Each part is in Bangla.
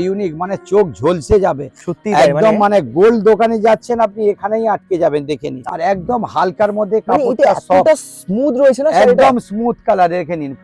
ইউনিক, মানে চোখ ঝলসে যাবে সত্যি একদম, মানে গোল্ড দোকানে যাচ্ছেন আপনি এখানেই আটকে যাবেন, দেখে নিন। আর একদম হালকার মধ্যে কাপড়টা সফট, স্মুথ রয়েছে না, একদম স্মুথ কালার, দেখে নিন।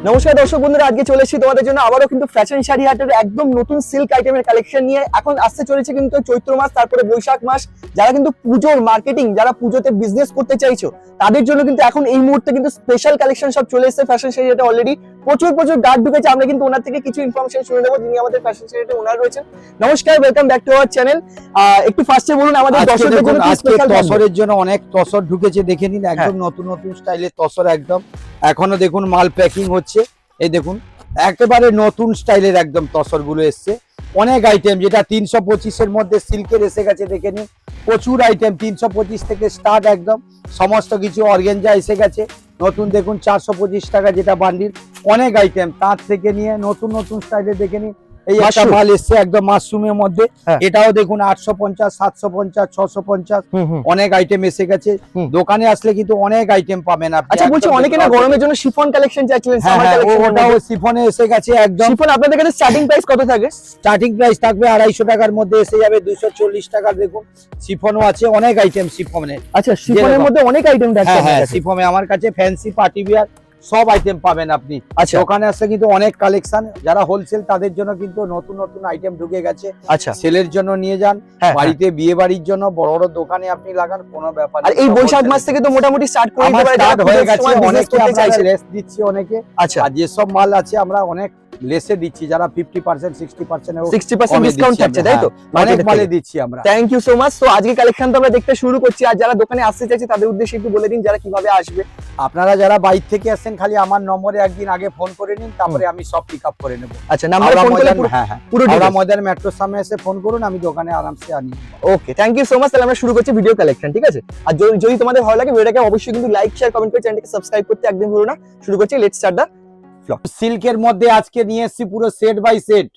নমস্কার দর্শক বন্ধুরা, আজকে চলে এসেছি তোমাদের জন্য আবারও কিন্তু ফ্যাশন শাড়ি হাটের একদম নতুন সিল্ক আইটেমের কালেকশন নিয়ে। এখন আসতে চলেছে কিন্তু চৈত্র মাস, তারপরে বৈশাখ মাস। যারা কিন্তু পুজোর মার্কেটিং, যারা পুজোতে বিজনেস করতে চাইছো, তাদের জন্য কিন্তু এখন এই মুহূর্তে কিন্তু স্পেশাল কালেকশন সব চলে এসেছে ফ্যাশন শাড়ি হাটে। অলরেডি প্রচুর গার্ড ঢুকেছে। আমরা কিন্তু ওনার থেকে কিছু ইনফরমেশন শুনে নেবো, যিনি আমাদের ফ্যাশন শাড়ি হাটে ওনার রয়েছেন। নমস্কার, welcome back to our channel. একটু ফার্স্টে বলুন আমাদের দর্শকদের জন্য কি স্পেশাল তসরের জন্য অনেক তসর ঢুকেছে, দেখে নিন। একদম নতুন নতুন স্টাইলের তসর, একদম এখনো দেখুন মাল প্যাকিং হচ্ছে। এই দেখুন একেবারে নতুন স্টাইলের একদম তসর গুলো এসছে। অনেক আইটেম, যেটা 325-এর মধ্যে সিল্কের এসে গেছে, দেখে নিন। প্রচুর আইটেম 325 থেকে স্টার্ট, একদম সমস্ত কিছু। অর্গানজা এসে গেছে নতুন, দেখুন 425 টাকা যেটা বান্ডিল। অনেক আইটেম তার থেকে নিয়ে নতুন নতুন স্টাইলে, দেখে নিন। এই একটা মাল এসছে একদম মাশরুমের মধ্যে, এটাও দেখুন 850, 750, 650, অনেক আইটেম এসে গেছে। দোকানে আসলে কিন্তু অনেক আইটেম পাবেন আপনি। আচ্ছা বলছি, অনেকে না গরমের জন্য শিফন কালেকশন চাইছিলেন, সামার কালেকশন, ওটাও শিফনে এসে গেছে একদম। শিফন আপনাদের কাছে স্টার্টিং প্রাইস কত থাকে? স্টার্টিং প্রাইস থাকবে 250 টাকার মধ্যে, এসে যাবে 240 টাকার। দেখুন শিফনও আছে, অনেক আইটেম শিফনে। আচ্ছা, শিফনের মধ্যে অনেক আইটেম থাকে। হ্যাঁ, শিফনে আমার কাছে ফ্যান্সি পার্টি বিয়ার সব আইটেম পাবেন আপনি। আচ্ছা, দোকানে আসলে কিন্তু অনেক কালেকশন। যারা হোলসেল তাদের জন্য কিন্তু নতুন নতুন আইটেম ঢুকে গেছে। আচ্ছা, সেলের জন্য নিয়ে যান, বাড়িতে বিয়ে বাড়ির জন্য বড় বড় দোকানে আপনি লাগান, কোনো ব্যাপার না। আর এই বৈশাখ মাস থেকে তো মোটামুটি স্টার্ট করে দিতে পারে, স্টার্ট হয়ে গেছে। অনেকে আমরা লেস দিচ্ছি অনেকে। আচ্ছা, আর যে সব মাল আছে আমরা অনেক লেসে দিচ্ছি, যারা 50%, 60% ডিসকাউন্ট থাকছে, তাই তো? অনেক মালে দিচ্ছি আমরা। Thank you so much. তো আজকে কালেকশন তো আমরা দেখতে শুরু করছি। আর যারা দোকানে আসতে চাইছে তাদের উদ্দেশ্যে একটু বলে দিন যারা কিভাবে আসবে। আপনারা যারা বাইরে থেকে আসেন, খালি আমার নম্বরে একদিন আগে ফোন করে নিন, তারপরে আমি সব পিক আপ করে নেব। আচ্ছা, নাম্বারে ফোন করলে পুরো ময়দান মেট্রোর সামনে এসে ফোন করুন, আমি দোকানে আরামসে আনি। ওকে, থ্যাংক ইউ সো মাচ। তাহলে আমরা শুরু করছি ভিডিও কালেকশন, ঠিক আছে? আর যদি তোমাদের ভালো লাগে ভিডিওটাকে অবশ্যই কিন্তু লাইক, শেয়ার, কমেন্ট করে চ্যানেলটাকে সাবস্ক্রাইব করতে একদম ভুলো না। শুরু করছি, লেটস স্টার্ট দা ব্লগ। সিল্কের মধ্যে আজকে নিয়ে এসেছি পুরো সেট বাই সেট,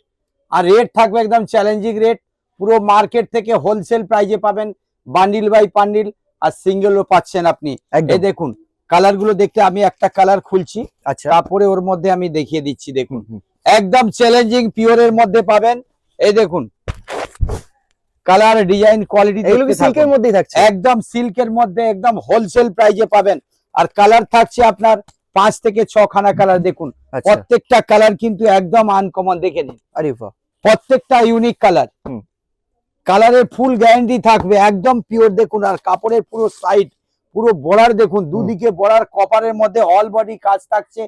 আর রেট থাকবে একদম চ্যালেঞ্জিং রেট। পুরো মার্কেট থেকে হোলসেল প্রাইজে পাবেন, বান্ডিল বাই বান্ডিল, আর সিঙ্গেলও পাচ্ছেন আপনি। এই দেখুন কালার গুলো দেখতে, আমি একটা কালার খুলছি, আচ্ছা, তারপরে ওর মধ্যে আমি দেখিয়ে দিচ্ছি। দেখুন একদম চ্যালেঞ্জিং পিওরের মধ্যে পাবেন। এই দেখুন কালার, ডিজাইন, কোয়ালিটি এগুলো কি সিল্কের মধ্যেই থাকছে? একদম সিল্কের মধ্যে, একদম হোলসেল প্রাইজে পাবেন। আর কালার থাকছে আপনার 5 থেকে 6 খানা কালার। দেখুন প্রত্যেকটা কালার কিন্তু একদম আনকমন, দেখে নিন। আরে বাহ, প্রত্যেকটা ইউনিক কালার। কালারের ফুল গ্যারান্টি থাকবে, একদম পিওর। দেখুন আর কাপড়ের পুরো সাইড, পুরো বর্ডার দেখুন, দুদিকে বর্ডার কপারের মধ্যে অল বডি কাজ থাকছে।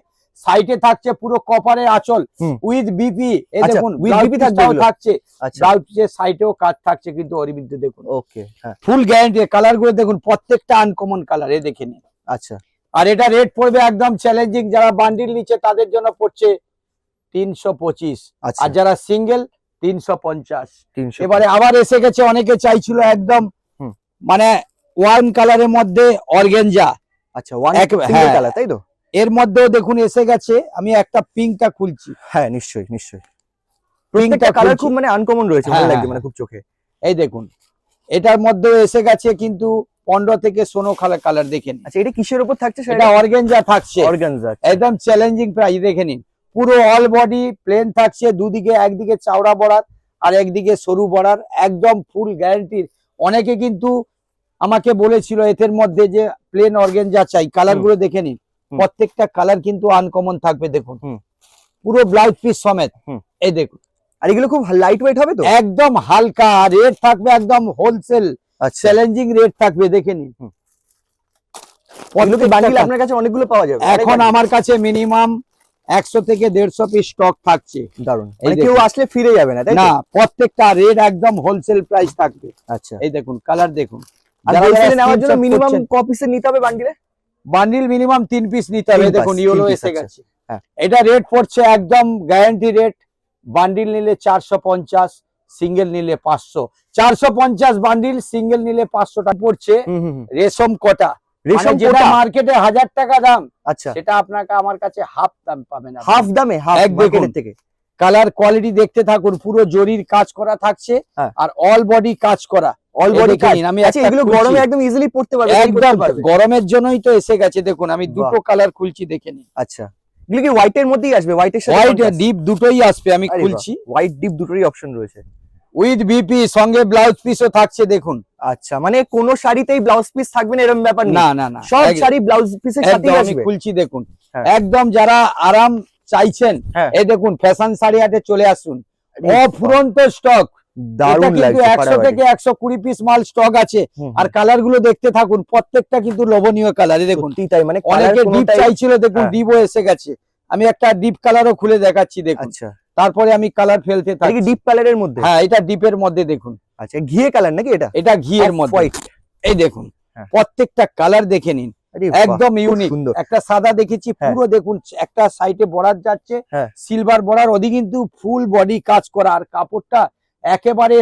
সাইডে থাকছে পুরো কপারের আঁচল উইথ বিপি। এই দেখুন উইথ বিপি থাকছে, ব্লাউজের সাইডেও কাজ থাকছে কিন্তু ওর মধ্যে দেখুন। ওকে, ফুল গ্যারান্টি। কালার গুলো দেখুন প্রত্যেকটা আনকমন কালার, এই দেখে নিন। আচ্ছা, আর এটা রেট পড়বে একদম চ্যালেঞ্জিং। যারা বান্ডিল নিচ্ছে তাদের জন্য পড়ছে 325, আর যারা সিঙ্গেল 350। এবারে আবার এসে গেছে, অনেকে চাইছিল একদম মানে ওয়ান কালারের মধ্যে অর্গানজা। আচ্ছা, ওয়ান সিঙ্গেল কালার, তাই তো? এর মধ্যেও দেখুন এসে গেছে, আমি একটা পিঙ্কটা খুলছি। হ্যাঁ, নিশ্চয়ই নিশ্চয়ই। প্রত্যেকটা কালার খুব মানে আনকমন রয়েছে, ভালো লাগছে মানে খুব চোখে। এই দেখুন এটার মধ্যেও এসে গেছে কিন্তু 15 থেকে 16 কালার, দেখেন। আচ্ছা, এটা কিসের উপর থাকছে? এটা অর্গানজা থাকছে, অর্গানজা, একদম চ্যালেঞ্জিং প্রাইস। দেখে নিন পুরো অল বডি প্লেন থাকছে, দুদিকে, একদিকে চওড়া বর্ডার আর একদিকে সরু বর্ডার, একদম ফুল গ্যারান্টির। অনেকে কিন্তু আমাকে বলেছিল এর মধ্যে যে প্লেন অর্গানজা চাই। কালার গুলো দেখে নিন, প্রত্যেকটা কালার কিন্তু আনকমন থাকবে। দেখুন পুরো ব্লাউজ পিস সমেত। এই দেখুন, আর এগুলো খুব লাইট ওয়েট হবে তো? একদম হালকা। রেট থাকবে একদম হোলসেল চ্যালেঞ্জিং রেট থাকবে, দেখে নিন। বান্ডিল আপনার কাছে অনেকগুলো পাওয়া যাবে এখন আমার কাছে মিনিমাম 100 থেকে 150 পিস স্টক থাকছে। দারুন, কেউ আসলে ফিরে যাবে না, তাই না? প্রত্যেকটা রেট একদম হোলসেল প্রাইস থাকবে। আচ্ছা, এই দেখুন কালার দেখুন। আর হোলসেলে নেওয়ার জন্য মিনিমাম ক পিসের নিতে হবে বান্ডিলে? বান্ডিল মিনিমাম 3 পিস নিতে হবে। দেখুন ইয়েলো এসে গেছে। এটা রেট পড়ছে একদম গ্যারান্টি রেট। বান্ডিল নিলে 450, সিঙ্গেল নিলে 500। 450 বান্ডিল, সিঙ্গেল নিলে 500 টাকা পড়ছে। রেশম কোটা, যেটা মার্কেটে 1000 টাকা দাম, আচ্ছা, সেটা আপনাকে আমার কাছে হাফ দাম পাবেন। হাফ দামে, হাফ মার্কেটের থেকে। কালার কোয়ালিটি দেখতে থাকুন, পুরো জরির কাজ করা থাকছে হ্যাঁ। আর অল বডি কাজ করা। অল এই বডি দেখে কাজ। নিন, আমি আচ্ছা একটা এগুলো খুলছি। গরমে একদম ইজিলি পড়তে পারবে, carry করতে একদম পারবে। গরমের জন্যই তো এসে গেছে, দেখুন আমি দুটো বাহ। কালার খুলছি, দেখে নিন। আচ্ছা এগুলো কি হোয়াইট এর মধ্যেই আসবে? হোয়াইট এর সাথে হোয়াইট ডিপ দুটোই আসবে, আমি খুলছি। হোয়াইট ডিপ দুটোরই অপশন রয়েছে। উইথ বিপি, সঙ্গে ব্লাউজ পিসও থাকছে দেখুন। আচ্ছা মানে কোন শাড়িতেই ব্লাউজ পিস থাকবে না এরকম ব্যাপার নেই? না না না, সব শাড়ি ব্লাউজ পিসের সাথেই একদম আমি আসবে। খুলছি দেখুন। হ্যাঁ। একদম যারা আরাম চাইছেন, হ্যাঁ। এই দেখুন ফ্যাশন শাড়ি হাটে চলে আসুন, অফুরন্ত স্টক। দারুণ কিন্তু লাগছে 100 থেকে 120 পিস মাল স্টক আছে। হুম, আর কালার গুলো দেখতে থাকুন, প্রত্যেকটা কিন্তু লোভনীয় কালার। দেখুন সত্যি তাই, মানে অনেকে ডিপ চাইছিল, দেখুন হ্যাঁ। ডিপও এসে গেছে। আমি একটা ডিপ কালারও খুলে দেখাচ্ছি দেখুন, আচ্ছা তারপরে আমি কালার ফেলতে এটা কি থাকি। ডিপ কালারের মধ্যে? হ্যাঁ, এটা ডিপের মধ্যে দেখুন। আচ্ছা ঘিয়ে কালার নাকি এটা? এটা ঘিয়ের Off মধ্যে। white। এই দেখুন হ্যাঁ। প্রত্যেকটা কালার দেখে নিন, আরে বাহ, একদম খুব ইউনিক। সুন্দর। একটা সাদা দেখেছি, হ্যাঁ। পুরো দেখুন একটা সাইডে বর্ডার যাচ্ছে, হ্যাঁ। সিলভার বর্ডার, ওদিকে কিন্তু ফুল বডি কাজ করা, আর কাপড়টা একেবারে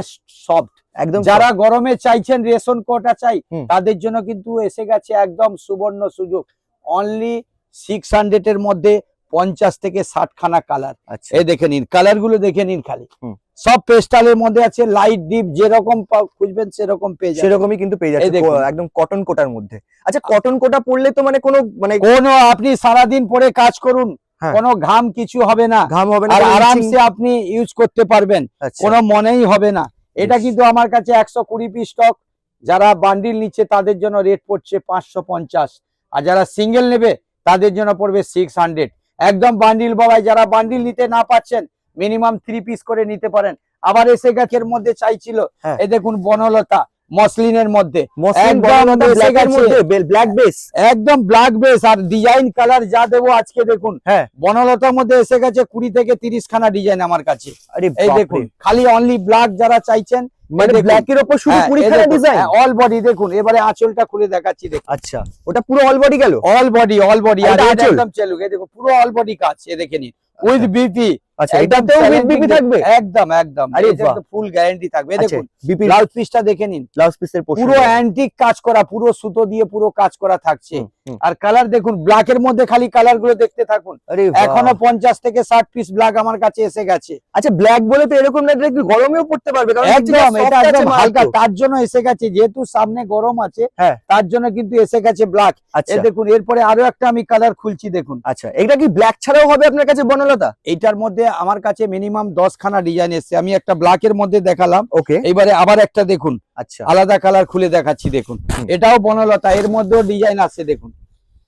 সফট। একদম যারা গরমে চাইছেন রেশন কোটা চাই, হুম। তাদের জন্য কিন্তু এসে গেছে একদম সুবর্ণ সুযোগ। অনলি 600 এর মধ্যে 50 থেকে 60 খানা কালার। আচ্ছা এই দেখে নিন, কালার গুলো দেখে নিন খালি। হুম। সব পেস্টালের মধ্যে আছে, লাইট ডিপ, যেরকম খুঁজবেন সেরকম পেয়ে যাবেন। সেরকমই কিন্তু পেয়ে এই যাচ্ছে দেখুন। একদম কটন কোটার মধ্যে। আচ্ছা কটন কোটা পরলে তো মানে কোনো মানে কোনো আপনি সারাদিন পরে কাজ করুন, হ্যাঁ। কোনো ঘাম কিছু হবে না, ঘাম হবে না, আর কোনো itching- আরামসে আপনি ইউজ করতে পারবেন, আচ্ছা কোনো মনেই হবে না। এটা বেশ। কিন্তু আমার কাছে 120 পিস স্টক। যারা বান্ডিল নিচ্ছে তাদের জন্য রেট পড়ছে 550, আর যারা সিঙ্গেল নেবে তাদের জন্য পড়বে 600। একদম বান্ডিল বাবাই, যারা বান্ডিল নিতে না পাচ্ছেন মিনিমাম 3 পিস করে নিতে পারেন। আবার এসে গাছের মধ্যে চাইছিল, হ্যাঁ। এই দেখুন বনলতা মসলিনের মধ্যে, মসলিন একদম বর্ণনা এসে ব্ল্যাকের গেছে। মধ্যে ব্ল্যাক বেস। একদম ব্ল্যাক বেস, আর ডিজাইন কালার যা দেবো আজকে দেখুন। হ্যাঁ। বনলতার মধ্যে এসে গেছে 20 থেকে 30 খানা ডিজাইন আমার কাছে। আরে এই বাপরে। দেখুন খালি অনলি ব্ল্যাক যারা চাইছেন, মানে ব্ল্যাকের উপর শুধু 20 খানা ডিজাইন। অল বডি দেখুন। এবারে আঁচলটা খুলে দেখাচ্ছি দেখুন। আচ্ছা ওটা পুরো অল বডি গেল? অল বডি আর আর এটা এটা আঁচল? একদম চালু, এই দেখুন পুরো অল বডি কাজ, এ দেখে নিন উইথ বিপি। আচ্ছা এটাতেও উইথ বিপি থাকবে? একদম একদম, আরে এটা বাহ। তো ফুল গ্যারান্টি থাকবে। এই আচ্ছা দেখুন বিপি ব্লাউজ পিসটা দেখে নিন, ব্লাউজ পিসের পোর্শন পুরো অ্যান্টিক কাজ করা, পুরো সুতো দিয়ে পুরো কাজ করা থাকছে। আর কালার দেখুন, ব্ল্যাক এর মধ্যে খালি কালার গুলো দেখতে থাকুন। আরে এখনো 50 থেকে 60 পিস ব্ল্যাক আমার কাছে এসে গেছে। আচ্ছা ব্ল্যাক বলে তো এরকম না, এটা কি গরমেও পড়তে পারবে? কারণ একদম এটা একদম হালকা, তার জন্য এসে গেছে, যেহেতু সামনে গরম আছে হ্যাঁ। তার জন্য কিন্তু এসে গেছে ব্ল্যাক। আচ্ছা এই দেখুন এরপরে আরো একটা আমি কালার খুলছি দেখুন। আচ্ছা এটা কি ব্ল্যাক ছাড়াও হবে আপনার কাছে বনলতা? এইটার মধ্যে আমার কাছে মিনিমাম 10 খানা ডিজাইন এসছে। আমি একটা ব্ল্যাক এর মধ্যে দেখালাম, ওকে এইবারে আবার একটা দেখুন আচ্ছা আলাদা কালার খুলে দেখাচ্ছি দেখুন। এটাও বনলতা, এর মধ্যেও ডিজাইন আছে দেখুন।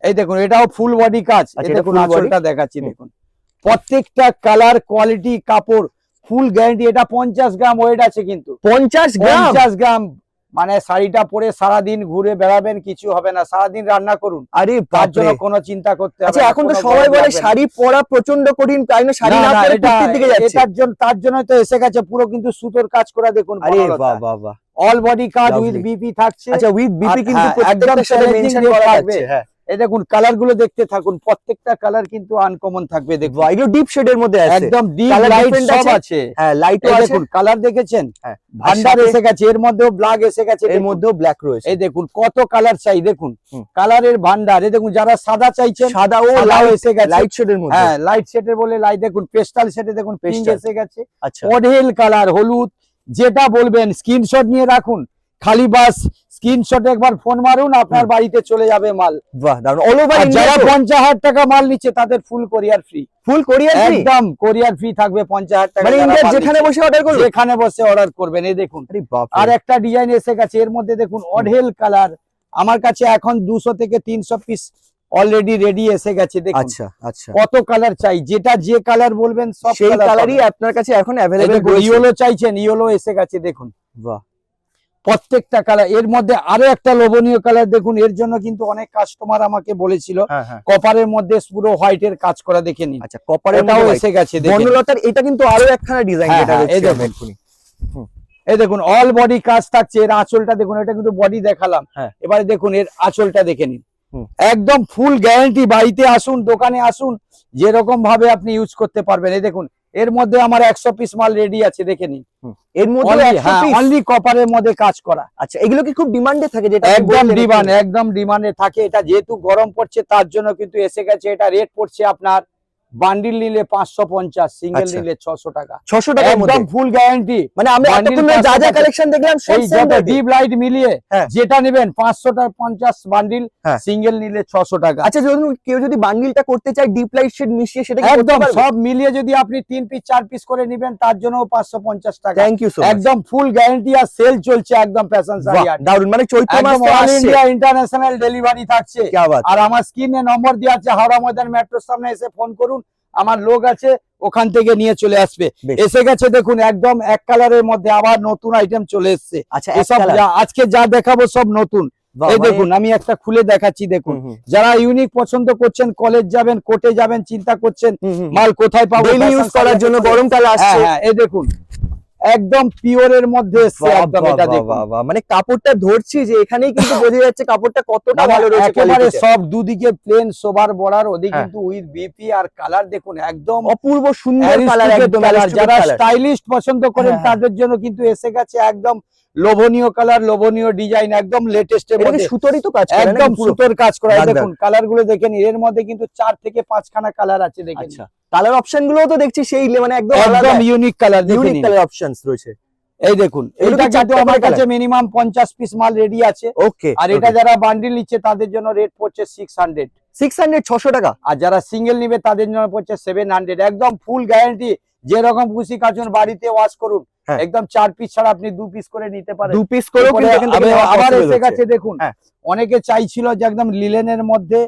এই দেখুন এটাও ফুল বডি কাজ। আচ্ছা, এই এটা দেখুন full body? আঁচলটা দেখাচ্ছি দেখুন। প্রত্যেকটা কালার কোয়ালিটি কাপড় ফুল গ্যারান্টি। এটা 50 গ্রাম ওয়েট আছে কিন্তু। 50 গ্রাম? 50 গ্রাম, মানে শাড়িটা পরে সারাদিন ঘুরে বেড়াবেন, কিছু হবে না। সারাদিন রান্না করুন, আরে তার জন্য বাপরে। কোনো চিন্তা করতে হবে আচ্ছা না, এখন তো কোনো সবাই গরম বলে লাগবে না। শাড়ি পরা প্রচন্ড কঠিন, তাই না শাড়ি না, না না, পরে এটা কুর্তির দিকে যাচ্ছে। এটার জন্য, তার জন্য তো এসে গেছে পুরো কিন্তু সুতোর কাজ করা দেখুন। আরে বাহ বাহ বাহ। অল বডি কাজ Lovely. উইথ বিপি থাকছে। আচ্ছা উইথ বিপি আর কিন্তু হ্যাঁ, প্রত্যেকটার একদম সাথে challenging মেনশন rate করা থাকবে। থাকবে। হ্যাঁ এই দেখুন কালার গুলো দেখতে থাকুন, প্রত্যেকটা কালার কিন্তু আনকমন থাকবে দেখুন। বাহ, এগুলো ডিপ শেডের মধ্যে আছে। একদম ডিপ Colour লাইট different সব আছে? আছে। হ্যাঁ লাইটও এই আছে। দেখুন কালার দেখেছেন, হ্যাঁ ভান্ডার সাথে এসে গেছে, এর মধ্যেও ব্ল্যাক এসে গেছে এর দেখুন। মধ্যেও ব্ল্যাক রয়েছে। এই দেখুন কত কালার চাই দেখুন, হুম। কালারের ভান্ডার। এই দেখুন যারা সাদা চাইছেন, সাদা ও সাদাও লাইট এসে গেছে। লাইট শেডের মধ্যে। হ্যাঁ লাইট সেটের বলে লাইট দেখুন, পেস্টাল সেটে দেখুন পিঙ্ক Pastel। এসে গেছে, আচ্ছা অঢেল কালার, হলুদ, যেটা বলবেন স্ক্রিনশট নিয়ে রাখুন। খালি বাস স্ক্রিনশট একবার ফোন মারুন, আপনার বাড়িতে চলে যাবে মাল। বাহ দারুণ। অল ওভার আর ইন্ডিয়া যারা 50,000 টাকা মাল নিচ্ছে তাদের ফুল কোরিয়ার ফ্রি। ফুল কোরিয়ার ফ্রি? একদম কোরিয়ার ফ্রি থাকবে 50,000 টাকা। মানে যারা ইন্ডিয়ার মাল যেখানে নিচ্ছে, বসে অর্ডার করবে? যেখানে বসে অর্ডার করবেন। এই দেখুন আরে বাপ আর একটা ডিজাইন এসে গেছে, এর মধ্যে দেখুন অঢেল কালার। আমার কাছে এখন 200 থেকে 300 পিস অলরেডি রেডি এসে গেছে দেখুন। আচ্ছা আচ্ছা কত কালার চাই, যেটা যে কালার বলবেন সব সেই কালার কালারই আপনার কাছে এখন अवेलेबल রয়েছে। ইয়েলো চাইছেন, ইয়েলো এসে গেছে দেখুন। বাহ প্রত্যেকটা কালার। এর মধ্যে আরো একটা লোভনীয় কালার দেখুন, এর জন্য কিন্তু অনেক কাস্টমার আমাকে বলেছিল হ্যাঁ হ্যাঁ কপারের মধ্যে পুরো হোয়াইটের কাজ করা, দেখে নিন। আচ্ছা কপারের এটাও মধ্যে এসে গেছে দেখুন। বনলতার এটা কিন্তু আরো একখানা ডিজাইন হ্যাঁ, যেটা হ্যাঁ, এই দেখছি দেখুন। আমি এক্ষুনি। এই দেখুন অল বডি কাজ থাকছে। এর আঁচলটা দেখুন, এটা কিন্তু বডি দেখালাম, হ্যাঁ। এবারে দেখুন এর আঁচলটা দেখে নিন। হুম। একদম ফুল গ্যারান্টি। বাড়িতে আসুন, দোকানে আসুন, যেরকম ভাবে আপনি ইউজ করতে পারবেন। এই দেখুন এর মধ্যে আমার 100 পিস মাল রেডি আছে, দেখে নিন। এর মধ্যে 100 পিস? অনলি কপারের মধ্যে কাজ করা। আচ্ছা এগুলো কি খুব ডিমান্ডে থাকে যেটা আপনি একদম বললেন ডিমান্ড, এক্ষুনি? একদম ডিমান্ডে থাকে। এটা যেহেতু গরম পড়ছে তার জন্য কিন্তু এসে গেছে। এটা রেট পড়ছে আপনার বান্ডিল নিলে 550, সিঙ্গেল আচ্ছা। নিলে 600 টাকা, 600 টাকার মধ্যে একদম ফুল গ্যারান্টি। মানে আমরা Bundle এতক্ষণ যা যা 550 কালেকশন দেখলাম সব এই সেম যত ডিপ লাইট মিলিয়ে হ্যাঁ। যেটা নেবেন 550 বান্ডিল, হ্যাঁ। সিঙ্গেল নিলে 600 টাকা। আচ্ছা ধরুন কেউ যদি বান্ডিলটা করতে চায় ডিপ লাইট শেড মিশিয়ে সেটা কি করতে একদম পারবে? সব মিলিয়ে যদি আপনি 3 পিস 4 পিস করে নেবেন তার জন্য 550 টাকা। Thank you so much. একদম ফুল গ্যারান্টি আর সেল চলছে একদম ফ্যাশন শাড়ি বাহ, হাট। দারুন, মানে চৈত্র মাস একদম তো অল আসছে। ইন্ডিয়া ইন্টারন্যাশনাল ডেলিভারি থাকছে। কি বাত। আর আমার স্ক্রিনে নম্বর দেওয়া আছে, হাওড়া ময়দান মেট্রোর সামনে এসে ফোন করুন, আমার লোক আছে ওখান থেকে নিয়ে চলে আসবে। বেশ। এসে গেছে দেখুন একদম এক কালারের মধ্যে আবার নতুন আইটেম চলে এসেছে। আচ্ছা এক এসব কালার। আজকে যা দেখাবো সব নতুন। বাহ, এই মানে- দেখুন আমি একটা খুলে দেখাচ্ছি দেখুন। হুম, হুম, যারা ইউনিক পছন্দ করছেন, কলেজ যাবেন, কোর্টে যাবেন, চিন্তা করছেন হুম, হুম। মাল কোথায় পাবো, ডেইলি ইউজ করার জন্য গরমকাল আসছে। হ্যাঁ এই দেখুন একদম পিওরের মধ্যে এসছে বাহ, একদম। বাহ, এটা বাহ, দেখুন বাহ, বাহ, মানে কাপড়টা ধরছি যে এখানেই কিন্তু বোঝা যাচ্ছে কাপড়টা কতটা ভালো রয়েছে একেবারে quality-তে। সব দুদিকে প্লেন সোবার বর্ডার, ওদিকে হ্যাঁ। কিন্তু উইথ বিপি আর কালার দেখুন একদম অপূর্ব সুন্দর কালার, aristocrat একদম colour। aristocrat যারা colour। স্টাইলিশ পছন্দ করেন হ্যাঁ, হ্যাঁ। তাদের জন্য কিন্তু এসে গেছে একদম লোভনীয় কালার, লোভনীয় ডিজাইন, একদম লেটেস্ট এর এটা কি মধ্যে সুতোরই তো কাজ করে একদম নাকি পুরো? সুতোর কাজ করা। এই দাগ দাগ। দেখুন কালার গুলো দেখেন, এর মধ্যে কিন্তু 4 থেকে 5 খানা কালার আছে দেখেন। আচ্ছা, কালার অপশন গুলোও তো দেখছি সেই মানে একদম আলাদা, একদম ইউনিক কালার ইউনিক দেখুন। কালার অপশনস রয়েছে। এই দেখুন এগুলো এটা কি চারটে কিন্তু আমার করে কাছে colour? মিনিমাম 50 পিস মাল রেডি আছে। ওকে, আর এটা যারা বান্ডিল নিচ্ছে তাদের জন্য রেট পড়ছে 600, 600 600 টাকা। আর যারা সিঙ্গেল নিবে তাদের জন্য পড়ছে 700। একদম ফুল গ্যারান্টি, যেরকম খুশি কাচুন বাড়িতে ওয়াশ করুন, হ্যাঁ। একদম 4 পিস ছাড়া আপনি 2 পিস করে নিতে পারেন। 2 পিস করেও এরপরে কিন্তু এখান থেকে নেওয়া আবার possible এসে হচ্ছে। গেছে দেখুন, হ্যাঁ। অনেকে চাইছিল যে একদম লিলেনের মধ্যে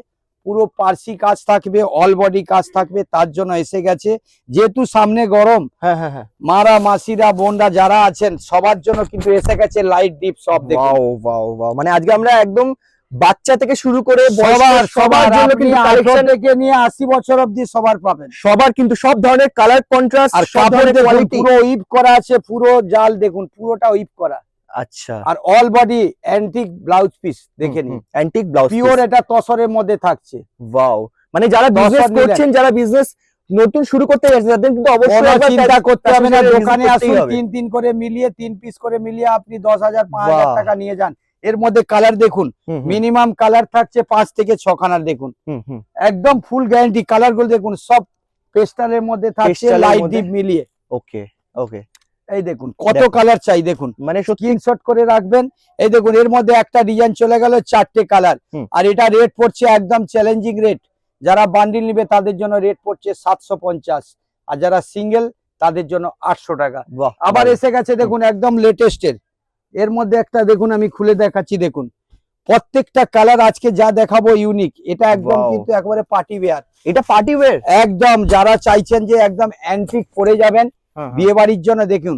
পুরো পার্সি কাজ থাকবে, অল বডি কাজ থাকবে, তার জন্য এসে গেছে। যেহেতু সামনে গরম, হ্যাঁ হ্যাঁ হ্যাঁ। মারা মাসিরা বোনরা যারা আছেন সবার জন্য কিন্তু এসে গেছে লাইট ডিপ সব দেখুন। ওয়াও ওয়াও ওয়াও, মানে আজকে আমরা একদম বাচ্চা থেকে শুরু করে সবার সবার জন্য কিন্তু কালেকশন থেকে নিয়ে 80 বছর অবধি সবার পাবেন। সবার কিন্তু সব ধরনের কালার কন্ট্রাস্ট আর সব কাপড় ধরনের দেখুন কোয়ালিটি। পুরো ইপ করা আছে, পুরো জাল দেখুন পুরোটা ইপ করা। আচ্ছা, আর all body antique blouse piece দেখে নিন, অ্যান্টিক ব্লাউজ পিওর এটা তসরের মধ্যে থাকছে। ওয়াও, মানে যারা বিজনেস তসর নিলেন। করছেন, যারা বিজনেস নতুন শুরু করতে যাচ্ছেন তাদের কিন্তু অবশ্যই কোনো একবার চিন্তা করতে হবে না, visit দোকানে করতেই আসুন হবে। 3 করে মিলিয়ে 3 পিস করে মিলিয়ে আপনি 10,000 5,000 বাহ। টাকা নিয়ে যান। এর মধ্যে কালার দেখুন, হুম, হুম, মিনিমাম কালার থাকছে 5 থেকে 6 খানার দেখুন। হুম, হুম। একদম ফুল গ্যারান্টি। কালার গুলো দেখুন সব পেস্টালের মধ্যে থাকছে, পেস্টালের লাইট মধ্যে। ডিপ মিলিয়ে। ওকে ওকে, এই দেখুন কত দেখুন। কালার চাই দেখুন, মানে সত্যি স্ক্রিনশট করে রাখবেন। এই দেখুন এর মধ্যে একটা ডিজাইন চলে গেল, 4টে কালার। হুম। আর এটা রেট পড়ছে একদম চ্যালেঞ্জিং রেট। যারা বান্ডিল নিবে তাদের জন্য রেট পড়ছে 750, আর যারা সিঙ্গেল তাদের জন্য 800 টাকা। বাহ, আবার ভালো। এসে গেছে দেখুন একদম লেটেস্টের। এর মধ্যে একটা দেখুন আমি খুলে দেখাচ্ছি দেখুন, প্রত্যেকটা কালার আজকে যা দেখাবো ইউনিক। এটা একদম Wow. কিন্তু একবারে পার্টি ওয়্যার এটা পার্টি ওয়্যার। একদম। যারা চাইছেন যে একদম অ্যান্টিক পরে যাবেন বিয়ে বাড়ির জন্য, দেখুন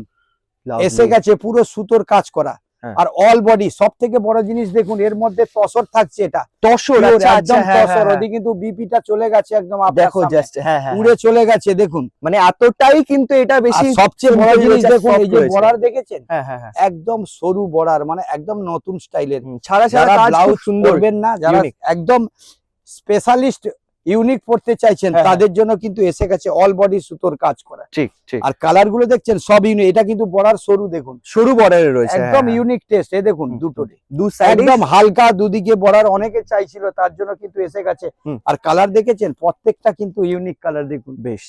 এসে গেছে পুরো সুতোর কাজ করা। হ্যাঁ। আর অল বডি সব থেকে বড় জিনিস দেখুন, এর মধ্যে তসর থাকছে। এটা তসর, Pure, আচ্ছা একদম আচ্ছা, হ্যাঁ তসর। হ্যাঁ, ওদিকে কিন্তু বিপিটা চলে গেছে একদম আপনার দেখো সামনে। জাস্ট, হ্যাঁ হ্যাঁ, উড়ে চলে গেছে দেখুন। মানে এতটাই কিন্তু এটা আর বেশি সবচেয়ে বড় simple জিনিস রয়েছে, দেখুন, soft এই যে রয়েছে। বর্ডার দেখেছেন হ্যাঁ হ্যাঁ হ্যাঁ, একদম সরু বর্ডার, মানে একদম নতুন স্টাইলের। ছাড়া ছাড়া যারা কাজ ব্লাউজ খুব সুন্দর। করবেন না, যারা unique। একদম স্পেশালিস্ট ইউনিক পড়তে চাইছেন হ্যাঁ, তাদের জন্য কিন্তু এসে গেছে অল বডি সুতোর কাজ করা। ঠিক ঠিক, আর কালার গুলো দেখছেন সব ইউনিক। এটা কিন্তু বর্ডার সরু দেখুন, সরু বর্ডারে রয়েছে একদম হ্যাঁ, ইউনিক টেস্ট। এই দেখুন হুম, দুটো দু সাইডে একদম হালকা, দুদিকে বর্ডার অনেকে চাইছিল তার জন্য কিন্তু এসে গেছে। হুম। আর কালার দেখেছেন প্রত্যেকটা কিন্তু ইউনিক কালার দেখুন। বেশ।